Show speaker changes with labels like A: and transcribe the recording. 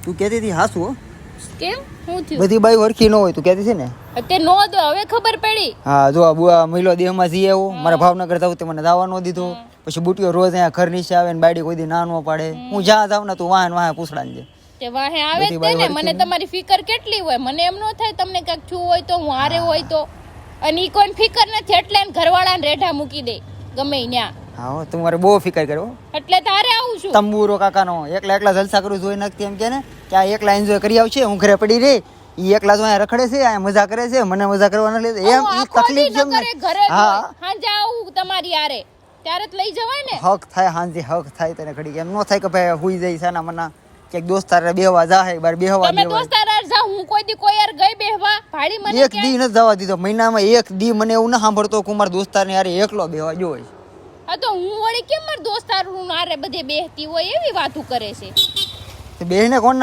A: તું કહેતી હતી હાસુ હો.
B: કેમ હું થયું
A: બધી બાઈ હરખી ન હોય તું કહેતી છે ને.
B: તે નો દો હવે ખબર પડી.
A: હા જો આ બુઆ મહિલો દેહમાં જઈ આવ્યો મારા ભાવનગર જાવ તે મને દાવા ન દીધો. પછી બુટીઓ રોજ અહીંયા ઘર નીચે આવે ને બાયડી કોઈ દી ના ન પાડે. હું જ્યાં જાવ ને તું વાહન વાહન પૂછડાને છે.
B: તે વાહે આવે જ તે ને મને તમારી ફિકર કેટલી હોય મને એમ ન થાય તમને કઈક છું હોય તો હું હારે હોય તો અને ઈ કોઈ ફિકર નથી એટલે એને ઘરવાળાને રેઢા મૂકી દે ગમે ન્યા.
A: હા હો તમારે બહુ ફિકર કર્યો
B: એટલે તારે આવું છું
A: તંબુરો કાકાનો એકલા એકલા જલસા કરું જોઈ નથી એમ કે ને કે આ એકલા એન્જોય કરી આવશે હું ઘરે પડી રહી ઈ એકલા તો અહીંયા રખડે છે અહીંયા મજા કરે છે મને મજા કરવા ન લે એમ ઈ તકલીફ જેમ ને
B: હા હાંજે આવું તમારી યારે ત્યારે જ લઈ જવાય ને
A: હક થાય હાંજે હક થાય તને ઘડી એમ નો થાય કે ભાઈ હુઈ જાય સાના મના કે દોસ્તાર બેહવા જાહે બાર બેહવા
B: તમે દોસ્તાર જા હું કોઈ દી કોઈ યાર ગઈ બેહવા ભાડી મને
A: એક દી ન જવા દીધો મહિનામાં એક દી મને એવું ના સાંભળતો કુમાર દોસ્તાર ને યાર એકલો બેહવા જોઈ
B: હા તો હું વળી કેમ માર દોસ્તાર હારે બધે બેહતી હોય એવી વાતો કરે છે
A: બેહને કોણ ના